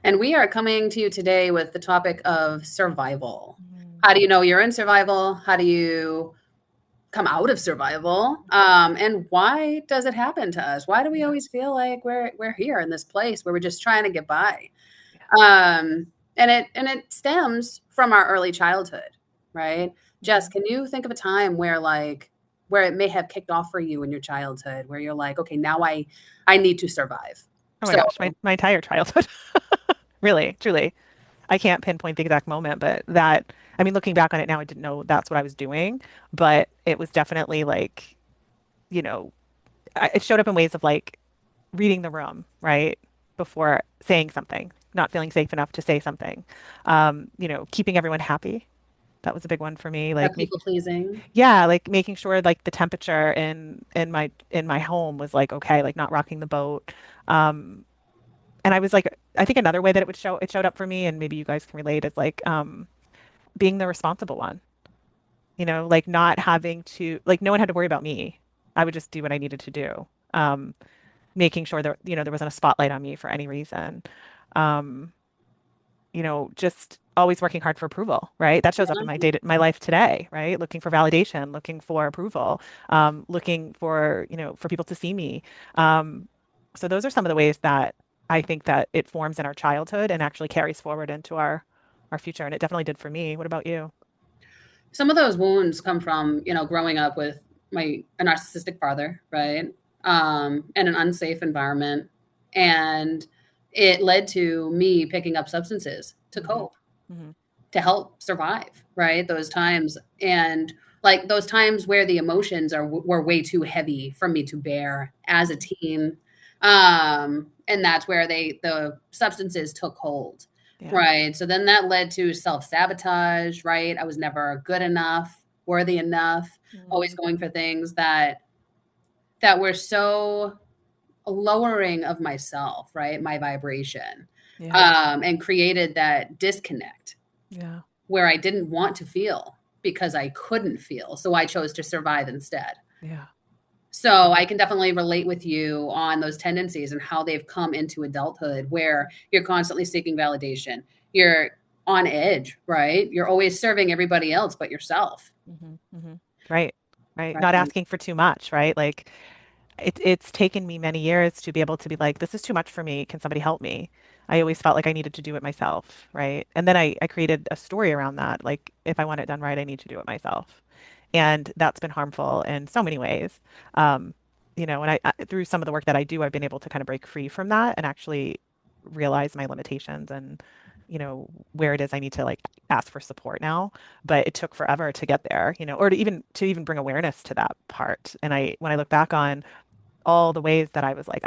And we are coming to you today with the topic of survival. Mm, How do you know you're in survival? How do you come out of survival? And why does it happen to us? Why do we yeah, always feel like we're here in this place where we're just trying to get by? yeah. And it stems from our early childhood, right? Jess, Mhm. can you think of a time where it may have kicked off for you in your childhood, where you're like, okay, now I need to survive. Oh my So gosh, my entire childhood. Really, truly. I can't pinpoint the exact moment, but that, I mean, looking back on it now, I didn't know that's what I was doing, but it was definitely like, you know, it showed up in ways of like reading the room, right? Before saying something, not feeling safe enough to say something. Keeping everyone happy. That was a big one for me. that people pleasing. Yeah, like making sure like the temperature in my home was like okay, like not rocking the boat. Um, and I was like, I think another way that it showed up for me, and maybe you guys can relate, is like being the responsible one. Like not having to like no one had to worry about me. I would just do what I needed to do. Um, Making sure there wasn't a spotlight on me for any reason. Um, just always working hard for approval, right? That shows up in my life today, right? Looking for validation, looking for approval, looking for people to see me. Um, so those are some of the ways that I think that it forms in our childhood and actually carries forward into our future. And it definitely did for me. What about you? Some of those wounds come from, growing up with a narcissistic father, right? And an unsafe environment. And it led to me picking up substances to Hmm. cope, Hmm. to help survive, right? Those times. And like those times where the emotions were way too heavy for me to bear as a teen. And that's where the substances took hold. Yeah. Right. So then that led to self-sabotage, right? I was never good enough, worthy enough, always Mm. going for things that were so lowering of myself, right? My vibration. Yeah. And created that disconnect Yeah. where I didn't want to feel because I couldn't feel. So I chose to survive instead. Yeah. So I can definitely relate with you on those tendencies and how they've come into adulthood where you're constantly seeking validation. You're on edge, right? You're always serving everybody else but yourself. Hmm. Hmm. Right. Right. Not Right. asking for too much, right? Like it's taken me many years to be able to be like, this is too much for me. Can somebody help me? I always felt like I needed to do it myself, right? And then I created a story around that. Like, if I want it done right, I need to do it myself. And that's been harmful in so many ways. Um, and through some of the work that I do, I've been able to kind of break free from that and actually realize my limitations and, where it is I need to like ask for support now. But it took forever to get there, or to even bring awareness to that part. And when I look back on all the ways that I was like,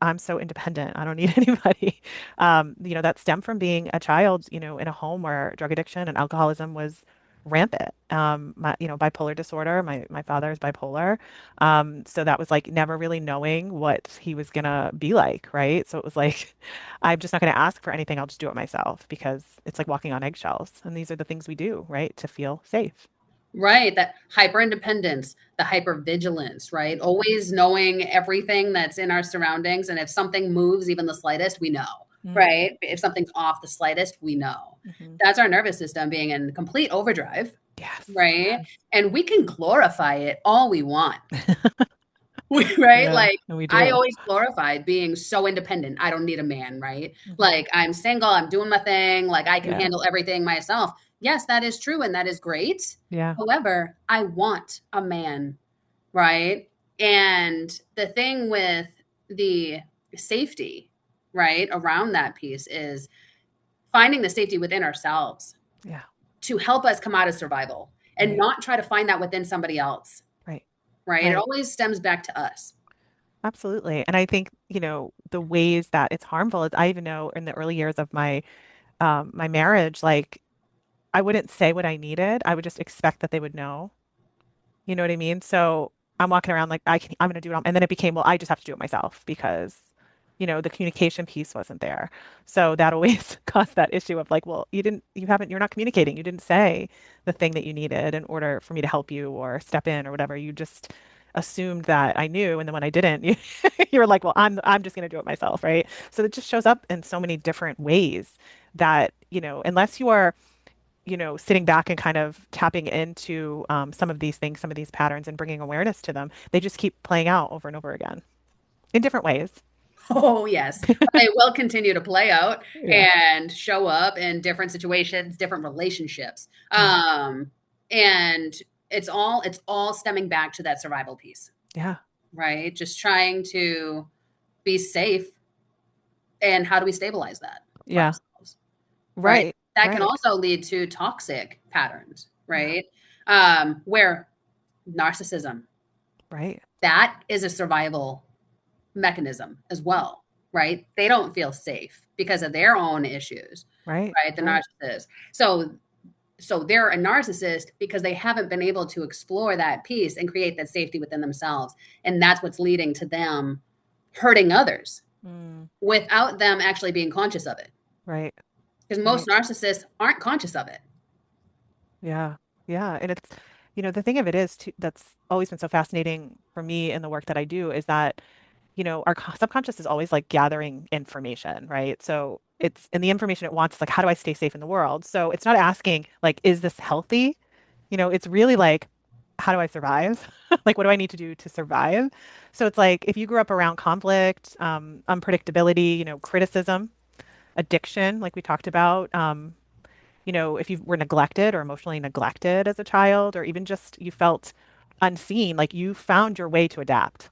I'm so independent. I don't need anybody. That stemmed from being a child, in a home where drug addiction and alcoholism was rampant. Bipolar disorder. My father is bipolar. So that was like never really knowing what he was gonna be like, right? So it was like, I'm just not gonna ask for anything. I'll just do it myself because it's like walking on eggshells. And these are the things we do, right? To feel safe. Right. That hyper independence, the hyper vigilance, right? Always knowing everything that's in our surroundings. And if something moves even the slightest, we know, Mm-hmm. right? If something's off the slightest, we know. Mm-hmm. That's our nervous system being in complete overdrive, Yes. right? Yes. And we can glorify it all we want, right? Yeah, Like, and we I do. always glorified being so independent. I don't need a man, right? Hmm. Like, I'm single, I'm doing my thing, like, I can Yeah. handle everything myself. Yes, that is true and that is great. Yeah. However, I want a man, right? And the thing with the safety, right, around that piece is finding the safety within ourselves Yeah. to help us come out of survival and Right. not try to find that within somebody else, Right. right? It Right. always stems back to us. Absolutely. And I think, the ways that it's harmful is I even know in the early years of my marriage, like I wouldn't say what I needed. I would just expect that they would know. You know what I mean? So I'm walking around like I'm gonna do it all. And then it became, well, I just have to do it myself because, the communication piece wasn't there. So that always caused that issue of like, well, you're not communicating. You didn't say the thing that you needed in order for me to help you or step in or whatever. You just assumed that I knew, and then when I didn't, you were like, well, I'm just going to do it myself, right? So it just shows up in so many different ways that, unless you are, sitting back and kind of tapping into some of these things, some of these patterns, and bringing awareness to them, they just keep playing out over and over again in different ways. Oh, yes. They will continue to play out Yeah. and show up in different situations, different relationships. Yeah. And it's all stemming back to that survival piece, Yeah. right? Just trying to be safe. And how do we stabilize that for Yeah. ourselves, right? Right. That can Right. also lead to toxic patterns, Yeah. right? Where narcissism, Right. that is a survival mechanism as well, right? They don't feel safe because of their own issues, Right. right? The Right. narcissist. So they're a narcissist because they haven't been able to explore that piece and create that safety within themselves. And that's what's leading to them hurting others Mm, without them actually being conscious of it. right. Because most Right. narcissists aren't conscious of it. Yeah. Yeah. And it's, the thing of it is too, that's always been so fascinating for me in the work that I do is that, our subconscious is always like gathering information, right? So and the information it wants is like, how do I stay safe in the world? So it's not asking like, is this healthy? It's really like, how do I survive? Like, what do I need to do to survive? So it's like, if you grew up around conflict, unpredictability, criticism, addiction, like we talked about, if you were neglected or emotionally neglected as a child, or even just you felt unseen, like you found your way to adapt.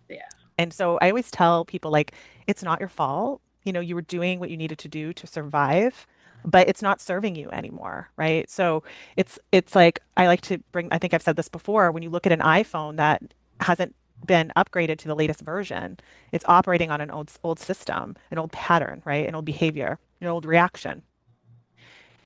Yeah, And so I always tell people, like, it's not your fault. You were doing what you needed to do to survive, but it's not serving you anymore, right? So it's like I like to bring, I think I've said this before, when you look at an iPhone that hasn't been upgraded to the latest version, it's operating on an old system, an old pattern, right? An old behavior, an old reaction.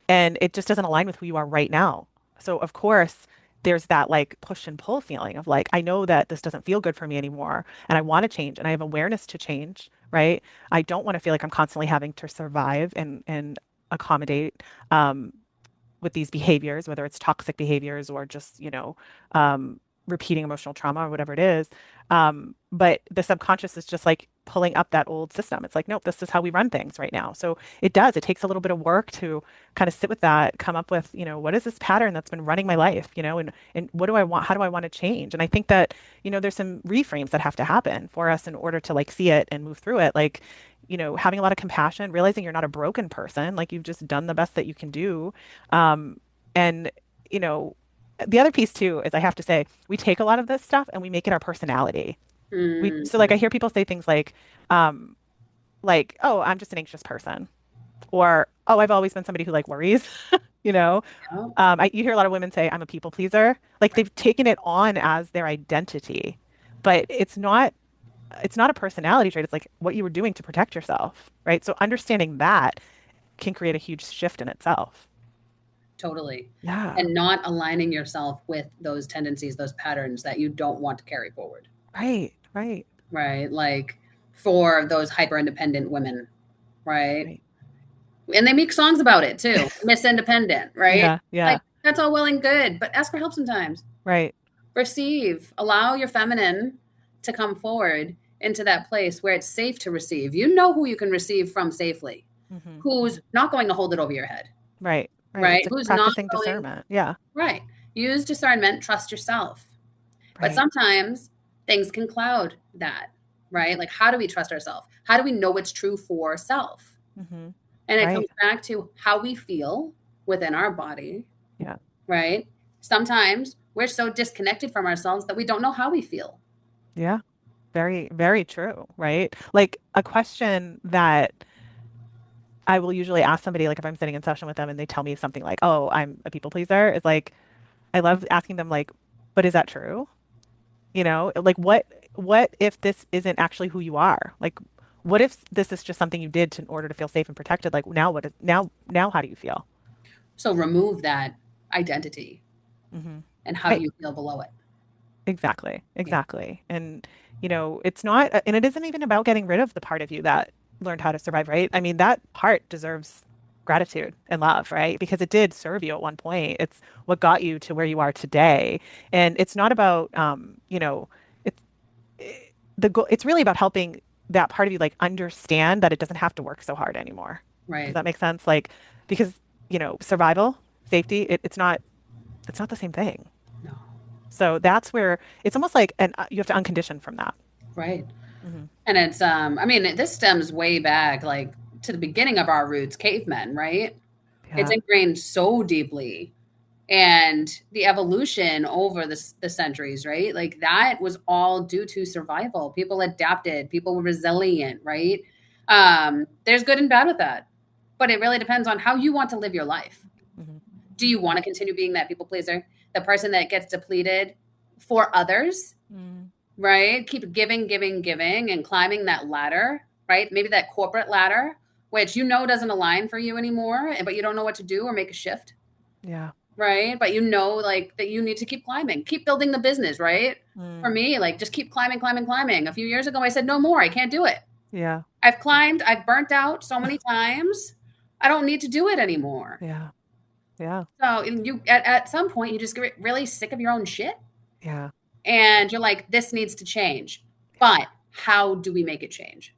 And it just doesn't align with who you are right now. So of course, there's that like push and pull feeling of like, I know that this doesn't feel good for me anymore, and I want to change, and I have awareness to change, right? I don't want to feel like I'm constantly having to survive and accommodate with these behaviors, whether it's toxic behaviors or just, repeating emotional trauma or whatever it is. But the subconscious is just like pulling up that old system. It's like, nope, this is how we run things right now. So it takes a little bit of work to kind of sit with that, come up with, what is this pattern that's been running my life, and what do I want? How do I want to change? And I think that, there's some reframes that have to happen for us in order to like see it and move through it. Like, having a lot of compassion, realizing you're not a broken person, like you've just done the best that you can do. Um, and, you know, the other piece too is I have to say, we take a lot of this stuff and we make it our personality. So like mm, I hear people say things um, oh, I'm just an anxious person, or oh, I've always been somebody who like worries, you know. yeah, You hear a lot of women say I'm a people pleaser. Like right. they've taken it on as their identity, but it's not a personality trait. It's like what you were doing to protect yourself, right? So understanding that can create a huge shift in itself. Totally. Yeah. And not aligning yourself with those tendencies, those patterns that you don't want to carry forward, Right. Right. right? Like for those hyper independent women, right? Right. And they make songs about it too. Miss Independent, right? Yeah. Yeah. Like that's all well and good, but ask for help sometimes. Right. Receive, allow your feminine to come forward into that place where it's safe to receive. You know who you can receive from safely, Hmm. who's not going to hold it over your head, Right. Right. right? It's like Who's not practicing going, discernment. Yeah. right? Use discernment, trust yourself. But Right. sometimes things can cloud that, right? Like, how do we trust ourselves? How do we know what's true for self? Hmm. And it comes Right. back to how we feel within our body, Yeah. right? Sometimes we're so disconnected from ourselves that we don't know how we feel. Yeah. Very, very true. Right. Like a question that I will usually ask somebody, like if I'm sitting in session with them and they tell me something like, oh, I'm a people pleaser, is like, I love asking them like, but is that true? Like what if this isn't actually who you are? Like what if this is just something you did in order to feel safe and protected? Like now how do you feel? So remove that identity Hmm. and how do Right. you feel below it? Exactly. Yeah. Exactly. And it's not, and it isn't even about getting rid of the part of you that learned how to survive, right? I mean, that part deserves gratitude and love, right? Because it did serve you at one point. It's what got you to where you are today. And it's not about, it's the goal, it's really about helping that part of you like understand that it doesn't have to work so hard anymore. Does Right. that make sense? Like, because, survival, safety, it's not the same thing. No. So that's where it's almost like, and you have to uncondition from that. Right. Hmm. And it's I mean, this stems way back like to the beginning of our roots, cavemen, right? It's Yeah. ingrained so deeply. And the evolution over the centuries, right? Like that was all due to survival. People adapted, people were resilient, right? There's good and bad with that. But it really depends on how you want to live your life. Hmm. Do you want to continue being that people pleaser, the person that gets depleted for others, Mm. right? Keep giving, giving, giving, and climbing that ladder, right? Maybe that corporate ladder, which you know doesn't align for you anymore, but you don't know what to do or make a shift, Yeah. right? But you know, like that you need to keep climbing, keep building the business, right? For Mm. me, like just keep climbing, climbing, climbing. A few years ago, I said, no more. I can't do it. Yeah. I've climbed, I've burnt out so many times. I don't need to do it anymore. Yeah. Yeah. So you, at some point, you just get really sick of your own shit, Yeah. and you're like, this needs to change. But how do we make it change?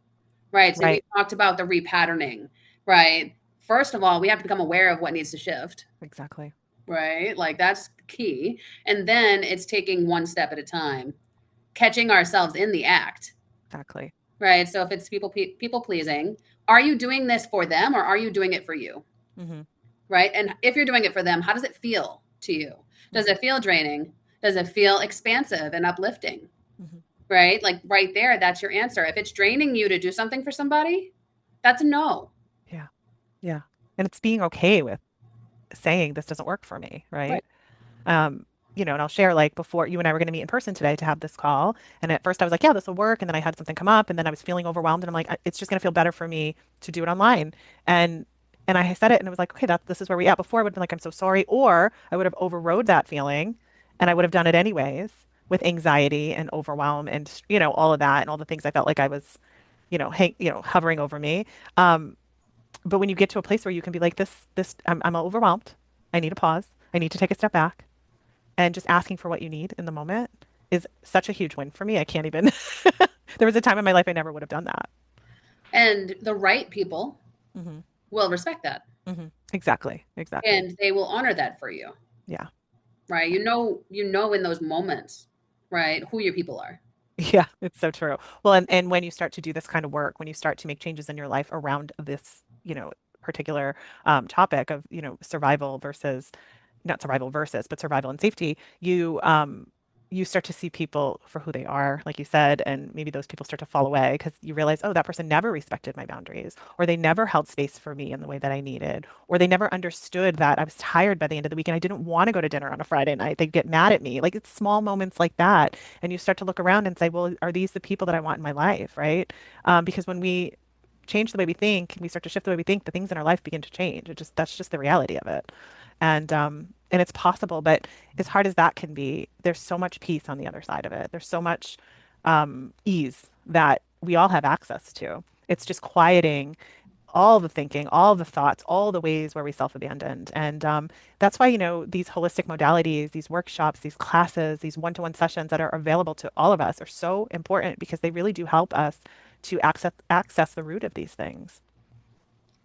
Right. So we Right. talked about the repatterning, right? First of all, we have to become aware of what needs to shift, Exactly. right? Like that's key. And then it's taking one step at a time, catching ourselves in the act, Exactly. right? So if it's people pleasing, are you doing this for them or are you doing it for you? Hmm. Right? And if you're doing it for them, how does it feel to you? Does Hmm. it feel draining? Does it feel expansive and uplifting? Hmm. Right? Like right there, that's your answer. If it's draining you to do something for somebody, that's a no. Yeah. Yeah. And it's being okay with saying this doesn't work for me, Right. right? Um, and I'll share like before you and I were going to meet in person today to have this call. And at first I was like, yeah, this will work. And then I had something come up and then I was feeling overwhelmed and I'm like, It's just going to feel better for me to do it online. And and I said it and it was like, okay, this is where we at. Before I would have been like, I'm so sorry. Or I would have overrode that feeling and I would have done it anyways with anxiety and overwhelm and all of that and all the things I felt like I was, hovering over me. Um, but when you get to a place where you can be like, I'm overwhelmed. I need a pause. I need to take a step back and just asking for what you need in the moment is such a huge win for me. I can't even. There was a time in my life I never would have done that. And the right people Hmm. will respect that Hmm. Exactly. Exactly. and they will honor that for you. Yeah. Right? You know in those moments, right, who your people are. Yeah, it's so true. Well, and when you start to do this kind of work, when you start to make changes in your life around this, particular topic of, survival versus not survival versus, but survival and safety, you start to see people for who they are, like you said, and maybe those people start to fall away because you realize, oh, that person never respected my boundaries, or they never held space for me in the way that I needed, or they never understood that I was tired by the end of the week and I didn't want to go to dinner on a Friday night. They'd get mad at me. Like it's small moments like that. And you start to look around and say, well, are these the people that I want in my life, right? Because when we change the way we think, we start to shift the way we think, the things in our life begin to change. That's just the reality of it. And it's possible, but as hard as that can be, there's so much peace on the other side of it. There's so much ease that we all have access to. It's just quieting all the thinking, all the thoughts, all the ways where we self-abandoned. And that's why, these holistic modalities, these workshops, these classes, these one-to-one sessions that are available to all of us are so important because they really do help us to access the root of these things.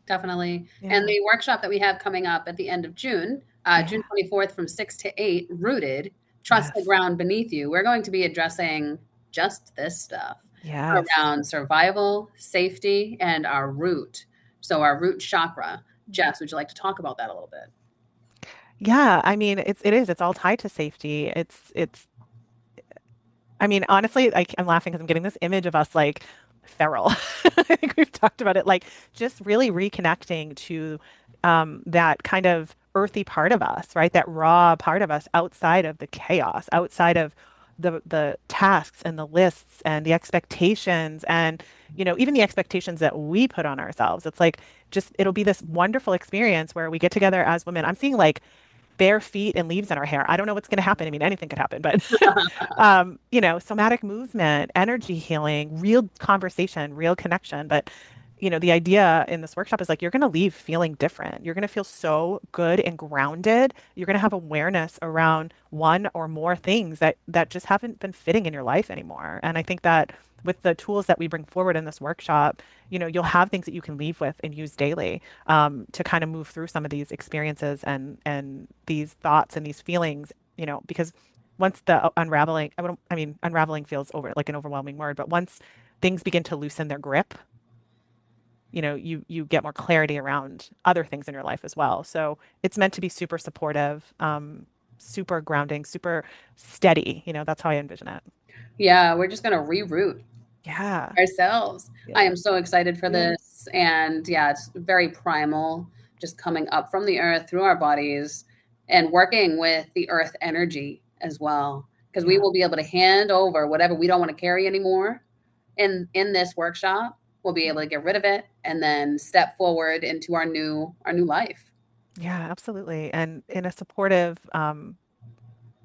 Definitely. And Yeah. the workshop that we have coming up at the end of June, Yeah. June 24th from 6 to 8, Rooted, Trust the Yes. Ground Beneath You. We're going to be addressing just this stuff Yes. around survival, safety, and our root. So, our root chakra. Jess, would you like to talk about that a little bit? Yeah, I mean, it's all tied to safety. I mean, honestly, I'm laughing because I'm getting this image of us like feral. I think we've talked about it, like just really reconnecting to that kind of earthy part of us, right? That raw part of us outside of the chaos, outside of the tasks and the lists and the expectations and even the expectations that we put on ourselves. It's like just it'll be this wonderful experience where we get together as women. I'm seeing like bare feet and leaves in our hair. I don't know what's going to happen. I mean, anything could happen, but somatic movement, energy healing, real conversation, real connection. But, the idea in this workshop is like you're going to leave feeling different. You're going to feel so good and grounded. You're going to have awareness around one or more things that just haven't been fitting in your life anymore. And I think that with the tools that we bring forward in this workshop, you'll have things that you can leave with and use daily to kind of move through some of these experiences and these thoughts and these feelings, because once the unraveling, I mean, unraveling feels over like an overwhelming word, but once things begin to loosen their grip, you get more clarity around other things in your life as well. So it's meant to be super supportive, super grounding, super steady. That's how I envision it. Yeah, we're just gonna reroute Yeah. ourselves. I Yeah. am so excited for Yeah. this. And yeah, it's very primal, just coming up from the earth through our bodies and working with the earth energy as well. Because we Yeah. will be able to hand over whatever we don't want to carry anymore in this workshop. We'll be able to get rid of it and then step forward into our new life. Yeah, absolutely. And in a supportive,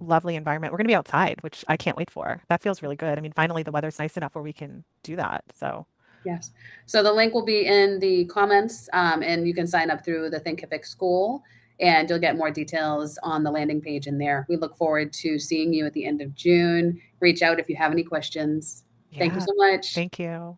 lovely environment, we're going to be outside, which I can't wait for. That feels really good. I mean, finally, the weather's nice enough where we can do that. So, Yes. So the link will be in the comments, and you can sign up through the Thinkific School, and you'll get more details on the landing page in there. We look forward to seeing you at the end of June. Reach out if you have any questions. Thank you yeah, so much. thank you.